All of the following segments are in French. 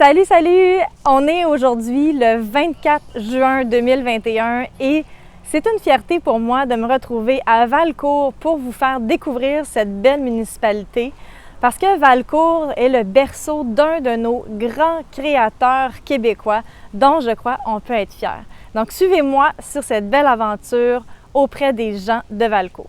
Salut, salut! On est aujourd'hui le 24 juin 2021 et c'est une fierté pour moi de me retrouver à Valcourt pour vous faire découvrir cette belle municipalité parce que Valcourt est le berceau d'un de nos grands créateurs québécois dont je crois on peut être fier. Donc suivez-moi sur cette belle aventure auprès des gens de Valcourt.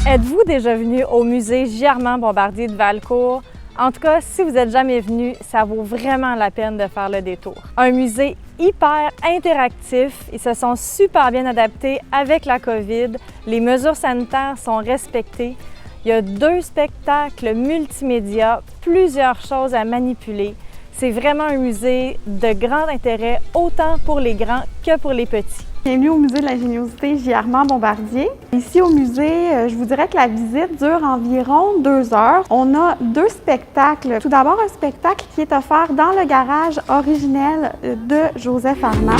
Êtes-vous déjà venu au musée J. Armand Bombardier de Valcourt? En tout cas, si vous n'êtes jamais venu, ça vaut vraiment la peine de faire le détour. Un musée hyper interactif, ils se sont super bien adaptés avec la COVID, les mesures sanitaires sont respectées, il y a 2 spectacles multimédia, plusieurs choses à manipuler. C'est vraiment un musée de grand intérêt, autant pour les grands que pour les petits. Bienvenue au musée de l'ingéniosité J. Armand Bombardier. Ici au musée, je vous dirais que la visite dure environ 2 heures. On a 2 spectacles. Tout d'abord, un spectacle qui est offert dans le garage originel de Joseph Armand.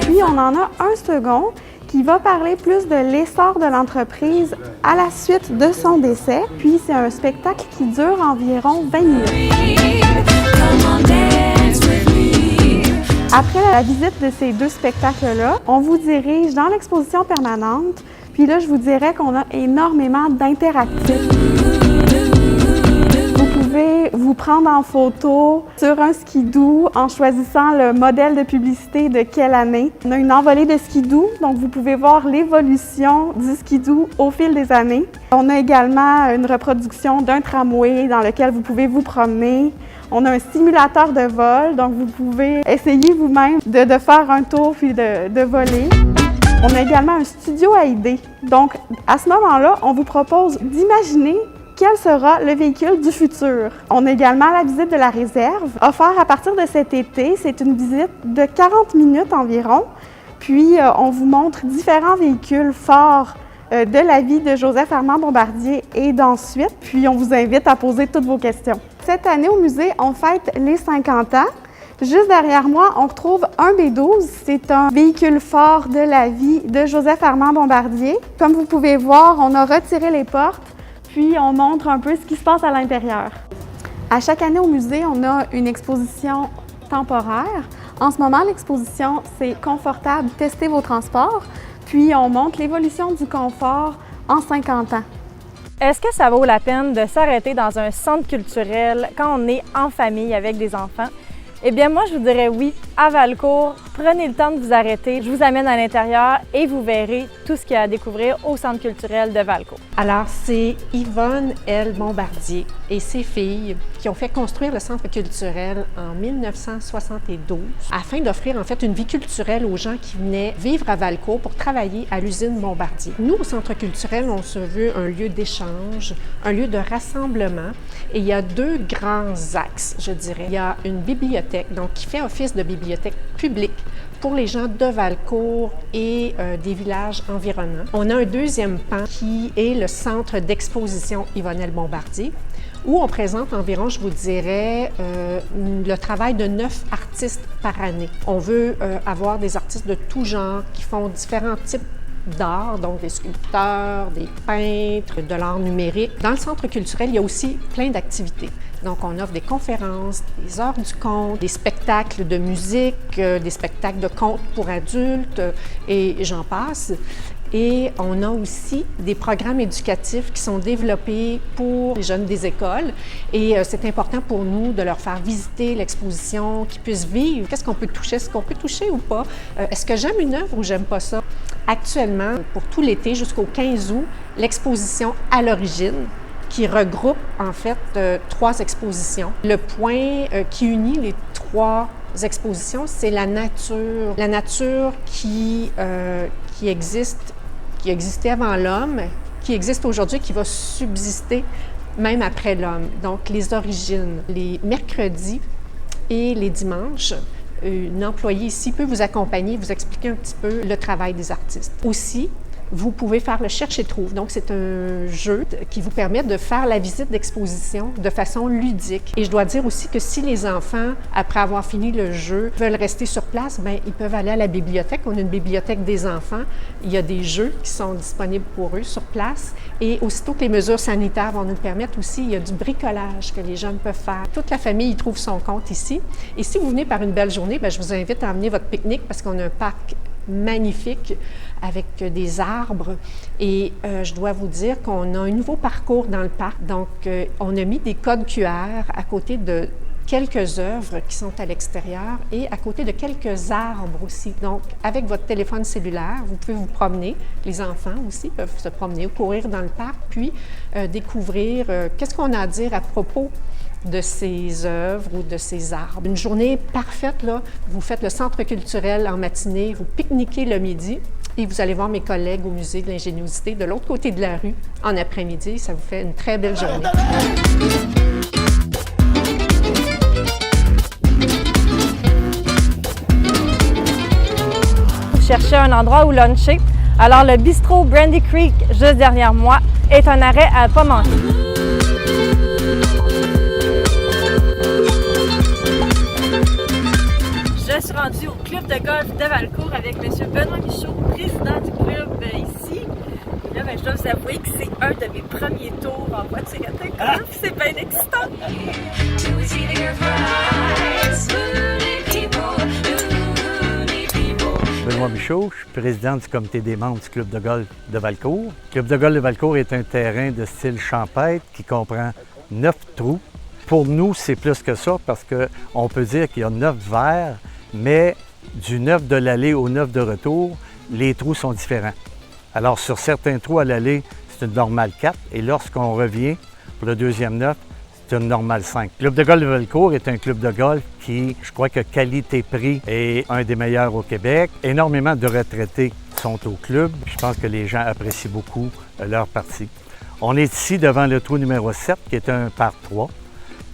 Puis on en a un second qui va parler plus de l'essor de l'entreprise à la suite de son décès. Puis c'est un spectacle qui dure environ 20 minutes. Après la visite de ces 2 spectacles-là, on vous dirige dans l'exposition permanente. Puis là, je vous dirais qu'on a énormément d'interactifs. Vous pouvez vous prendre en photo sur un skidoo en choisissant le modèle de publicité de quelle année. On a une envolée de skidoo, donc vous pouvez voir l'évolution du skidoo au fil des années. On a également une reproduction d'un tramway dans lequel vous pouvez vous promener. On a un simulateur de vol, donc vous pouvez essayer vous-même de faire un tour puis de voler. On a également un studio à idées. Donc, à ce moment-là, on vous propose d'imaginer quel sera le véhicule du futur. On a également la visite de la réserve, offerte à partir de cet été. C'est une visite de 40 minutes environ. Puis, on vous montre différents véhicules forts de la vie de Joseph Armand Bombardier et d'ensuite. Puis, on vous invite à poser toutes vos questions. Cette année, au musée, on fête les 50 ans. Juste derrière moi, on retrouve un B12. C'est un véhicule fort de la vie de Joseph Armand Bombardier. Comme vous pouvez voir, on a retiré les portes. Puis, on montre un peu ce qui se passe à l'intérieur. À chaque année au musée, on a une exposition temporaire. En ce moment, l'exposition, c'est confortable, testez vos transports. Puis, on montre l'évolution du confort en 50 ans. Est-ce que ça vaut la peine de s'arrêter dans un centre culturel quand on est en famille avec des enfants? Eh bien, moi, je vous dirais oui, à Valcourt, prenez le temps de vous arrêter. Je vous amène à l'intérieur et vous verrez tout ce qu'il y a à découvrir au Centre culturel de Valcourt. Alors, c'est Yvonne L. Bombardier et ses filles qui ont fait construire le Centre culturel en 1972 afin d'offrir en fait une vie culturelle aux gens qui venaient vivre à Valcourt pour travailler à l'usine Bombardier. Nous, au Centre culturel, on se veut un lieu d'échange, un lieu de rassemblement et il y a 2 grands axes, je dirais. Il y a une bibliothèque, donc qui fait office de bibliothèque publique pour les gens de Valcourt et des villages environnants. On a un deuxième pan qui est le centre d'exposition Yvonne L. Bombardier, où on présente environ, je vous dirais, le travail de 9 artistes par année. On veut avoir des artistes de tout genre qui font différents types d'art, donc des sculpteurs, des peintres, de l'art numérique. Dans le centre culturel, il y a aussi plein d'activités. Donc, on offre des conférences, des heures du conte, des spectacles de musique, des spectacles de contes pour adultes et j'en passe. Et on a aussi des programmes éducatifs qui sont développés pour les jeunes des écoles. Et c'est important pour nous de leur faire visiter l'exposition, qu'ils puissent vivre. Qu'est-ce qu'on peut toucher? Est-ce qu'on peut toucher ou pas? Est-ce que j'aime une œuvre ou j'aime pas ça? Actuellement, pour tout l'été jusqu'au 15 août, l'exposition à l'origine, qui regroupe en fait 3 expositions. Le point qui unit les 3 expositions, c'est la nature. La nature qui existait avant l'homme, qui existe aujourd'hui, qui va subsister même après l'homme. Donc, les origines. Les mercredis et les dimanches, une employée ici peut vous accompagner, vous expliquer un petit peu le travail des artistes. Aussi, vous pouvez faire le cherche et trouve. Donc, c'est un jeu qui vous permet de faire la visite d'exposition de façon ludique. Et je dois dire aussi que si les enfants, après avoir fini le jeu, veulent rester sur place, bien, ils peuvent aller à la bibliothèque. On a une bibliothèque des enfants. Il y a des jeux qui sont disponibles pour eux sur place. Et aussitôt que les mesures sanitaires vont nous le permettre aussi, il y a du bricolage que les jeunes peuvent faire. Toute la famille y trouve son compte ici. Et si vous venez par une belle journée, bien, je vous invite à emmener votre pique-nique parce qu'on a un parc magnifique avec des arbres. Et je dois vous dire qu'on a un nouveau parcours dans le parc. Donc, on a mis des codes QR à côté de quelques œuvres qui sont à l'extérieur et à côté de quelques arbres aussi. Donc, avec votre téléphone cellulaire, vous pouvez vous promener. Les enfants aussi peuvent se promener ou courir dans le parc, puis découvrir qu'est-ce qu'on a à dire à propos de ces œuvres ou de ces arbres. Une journée parfaite, là, vous faites le centre culturel en matinée, vous pique-niquez le midi et vous allez voir mes collègues au musée de l'ingéniosité de l'autre côté de la rue en après-midi. Ça vous fait une très belle journée. Vous cherchez un endroit où luncher? Alors le bistrot Brandy Creek, juste derrière moi, est un arrêt à ne pas manquer. Je suis rendue au club de golf de Valcourt avec M. Benoît Michaud, président du club ici. Et là, je dois vous avouer que c'est un de mes premiers tours en voiture de golf. C'est bien excitant. Benoît Michaud, je suis président du comité des membres du club de golf de Valcourt. Le club de golf de Valcourt est un terrain de style champêtre qui comprend 9 trous. Pour nous, c'est plus que ça parce qu'on peut dire qu'il y a 9 verres, mais du 9 de l'aller au 9 de retour, les trous sont différents. Alors, sur certains trous à l'aller, c'est une normale 4 et lorsqu'on revient pour le deuxième 9, c'est une normale 5. Le club de golf de Valcourt est un club de golf qui, je crois que qualité-prix est un des meilleurs au Québec. Énormément de retraités sont au club. Je pense que les gens apprécient beaucoup leur partie. On est ici devant le trou numéro 7, qui est un par 3,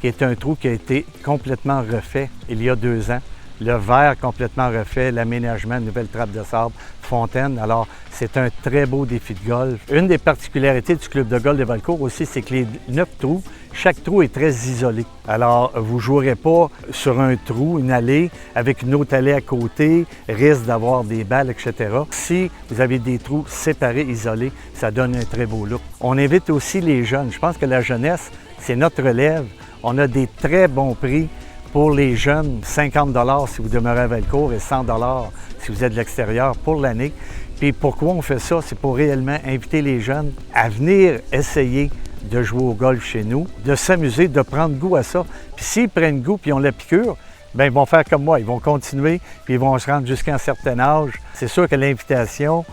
qui est un trou qui a été complètement refait il y a 2 ans. Le verre complètement refait, l'aménagement, nouvelle trappe de sable, fontaine. Alors, c'est un très beau défi de golf. Une des particularités du club de golf de Valcourt aussi, c'est que les 9 trous, chaque trou est très isolé. Alors, vous ne jouerez pas sur un trou, une allée, avec une autre allée à côté, risque d'avoir des balles, etc. Si vous avez des trous séparés, isolés, ça donne un très beau look. On invite aussi les jeunes. Je pense que la jeunesse, c'est notre relève. On a des très bons prix. Pour les jeunes, 50 $ si vous demeurez à Valcourt et 100 $ si vous êtes de l'extérieur pour l'année. Puis pourquoi on fait ça? C'est pour réellement inviter les jeunes à venir essayer de jouer au golf chez nous, de s'amuser, de prendre goût à ça. Puis s'ils prennent goût puis ont la piqûre, bien, ils vont faire comme moi, ils vont continuer puis ils vont se rendre jusqu'à un certain âge. C'est sûr que l'invitation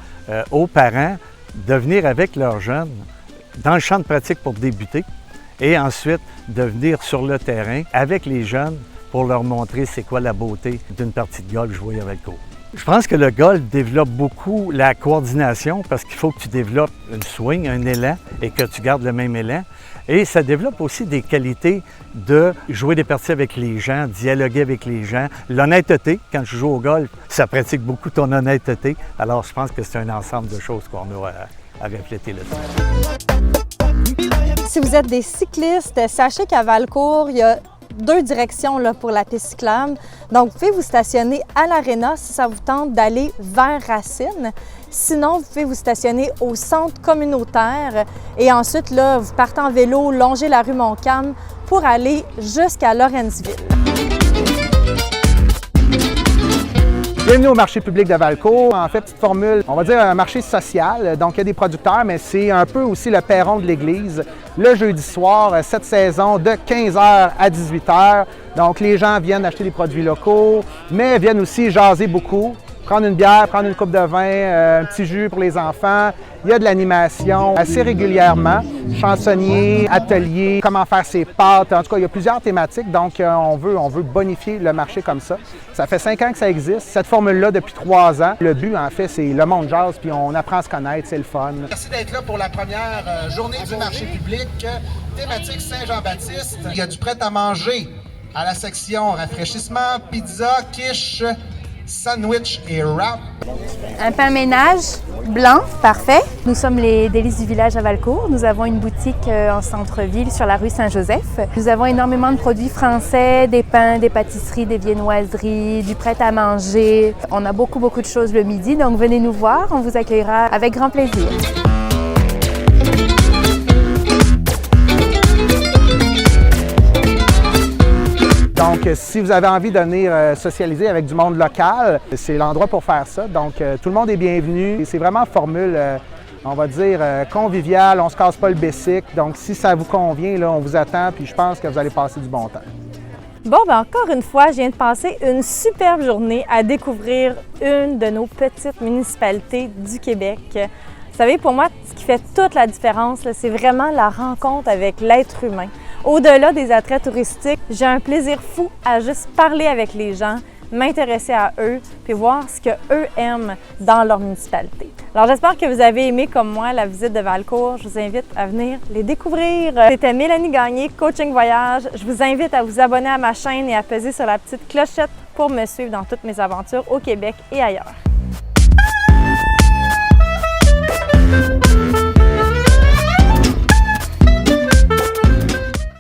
aux parents de venir avec leurs jeunes dans le champ de pratique pour débuter et ensuite de venir sur le terrain avec les jeunes pour leur montrer c'est quoi la beauté d'une partie de golf jouée à Valcourt. Je pense que le golf développe beaucoup la coordination parce qu'il faut que tu développes une swing, un élan et que tu gardes le même élan. Et ça développe aussi des qualités de jouer des parties avec les gens, dialoguer avec les gens. L'honnêteté, quand je joue au golf, ça pratique beaucoup ton honnêteté. Alors je pense que c'est un ensemble de choses qu'on a à refléter là-dessus. Si vous êtes des cyclistes, sachez qu'à Valcourt, il y a 2 directions là, pour la piste cyclable. Donc, vous pouvez vous stationner à l'Arena si ça vous tente d'aller vers Racine. Sinon, vous pouvez vous stationner au centre communautaire et ensuite, là, vous partez en vélo, longez la rue Montcalm pour aller jusqu'à Lawrenceville. Bienvenue au marché public de Valcourt. En fait, petite formule, on va dire un marché social. Donc, il y a des producteurs, mais c'est un peu aussi le perron de l'église. Le jeudi soir, cette saison de 15h à 18h. Donc, les gens viennent acheter des produits locaux, mais viennent aussi jaser beaucoup. Prendre une bière, prendre une coupe de vin, un petit jus pour les enfants. Il y a de l'animation assez régulièrement. Chansonniers, ateliers, comment faire ses pâtes. En tout cas, il y a plusieurs thématiques. Donc, on veut bonifier le marché comme ça. Ça fait 5 ans que ça existe. Cette formule-là, depuis 3 ans. Le but, en fait, c'est le monde jase, puis on apprend à se connaître. C'est le fun. Merci d'être là pour la première journée du marché public. Thématique Saint-Jean-Baptiste. Il y a du prêt à manger à la section rafraîchissement, pizza, quiche, sandwich et wrap. Un pain ménage blanc, parfait. Nous sommes les Délices du village à Valcourt. Nous avons une boutique en centre-ville sur la rue Saint-Joseph. Nous avons énormément de produits français, des pains, des pâtisseries, des viennoiseries, du prêt-à-manger. On a beaucoup de choses le midi, donc venez nous voir. On vous accueillera avec grand plaisir. Donc, si vous avez envie de venir socialiser avec du monde local, c'est l'endroit pour faire ça. Donc, tout le monde est bienvenu. C'est vraiment formule, on va dire, conviviale, on ne se casse pas le bessic. Donc, si ça vous convient, là, on vous attend, puis je pense que vous allez passer du bon temps. Bon, bien encore une fois, je viens de passer une superbe journée à découvrir une de nos petites municipalités du Québec. Vous savez, pour moi, ce qui fait toute la différence, c'est vraiment la rencontre avec l'être humain. Au-delà des attraits touristiques, j'ai un plaisir fou à juste parler avec les gens, m'intéresser à eux, puis voir ce qu'eux aiment dans leur municipalité. Alors j'espère que vous avez aimé, comme moi, la visite de Valcourt. Je vous invite à venir les découvrir. C'était Mélanie Gagné, Coaching Voyage. Je vous invite à vous abonner à ma chaîne et à peser sur la petite clochette pour me suivre dans toutes mes aventures au Québec et ailleurs.